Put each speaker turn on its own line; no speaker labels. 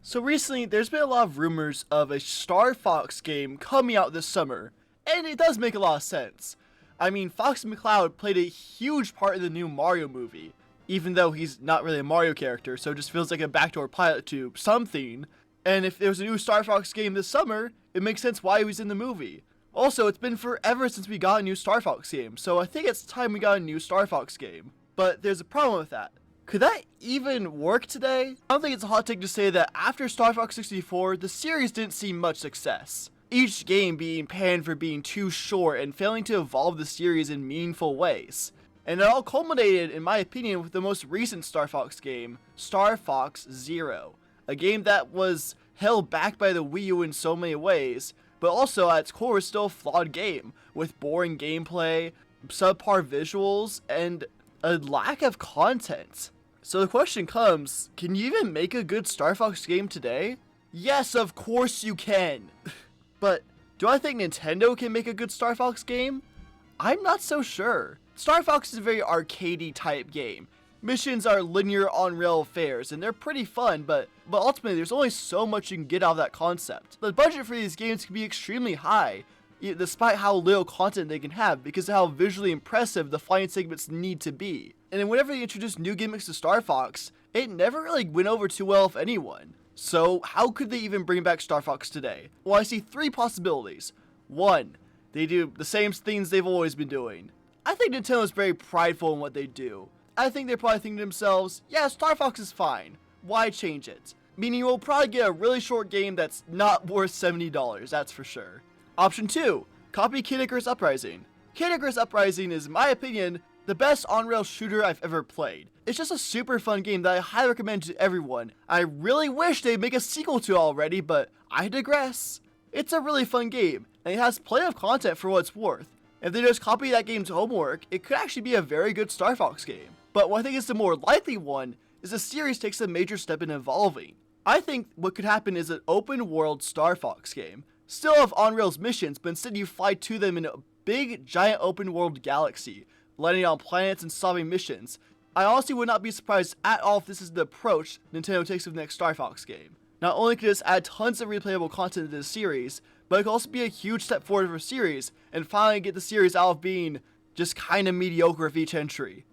So recently, there's been a lot of rumors of a Star Fox game coming out this summer, and it does make a lot of sense. I mean, Fox McCloud played a huge part in the new Mario movie, even though he's not really a Mario character, so it just feels like a backdoor pilot to something. And if there's a new Star Fox game this summer, it makes sense why he was in the movie. Also, it's been forever since we got a new Star Fox game, so I think it's time we got a new Star Fox game. But there's a problem with that. Could that even work today? I don't think it's a hot take to say that after Star Fox 64, the series didn't see much success. Each game being panned for being too short and failing to evolve the series in meaningful ways. And it all culminated, in my opinion, with the most recent Star Fox game, Star Fox Zero. A game that was held back by the Wii U in so many ways, but also at its core is still a flawed game, with boring gameplay, subpar visuals, and a lack of content. So the question comes, can you even make a good Star Fox game today? Yes, of course you can! But do I think Nintendo can make a good Star Fox game? I'm not so sure. Star Fox is a very arcadey type game. Missions are linear on-rail affairs, and they're pretty fun, but ultimately there's only so much you can get out of that concept. The budget for these games can be extremely high, despite how little content they can have, because of how visually impressive the fighting segments need to be. And then whenever they introduced new gimmicks to Star Fox, it never really went over too well with anyone. So how could they even bring back Star Fox today? Well, I see three possibilities. One, they do the same things they've always been doing. I think Nintendo is very prideful in what they do. I think they're probably thinking to themselves, yeah, Star Fox is fine. Why change it? Meaning you'll probably get a really short game that's not worth $70, that's for sure. Option 2, copy Kid Icarus Uprising. Kid Icarus Uprising is, in my opinion, the best on-rail shooter I've ever played. It's just a super fun game that I highly recommend to everyone. I really wish they'd make a sequel to it already, but I digress. It's a really fun game, and it has plenty of content for what it's worth. If they just copy that game's homework, it could actually be a very good Star Fox game. But what I think is the more likely one is the series takes a major step in evolving. I think what could happen is an open-world Star Fox game. Still have on-rails missions, but instead you fly to them in a big, giant open-world galaxy, landing on planets and solving missions. I honestly would not be surprised at all if this is the approach Nintendo takes with the next Star Fox game. Not only could this add tons of replayable content to the series, but it could also be a huge step forward for the series, and finally get the series out of being just kinda mediocre with each entry.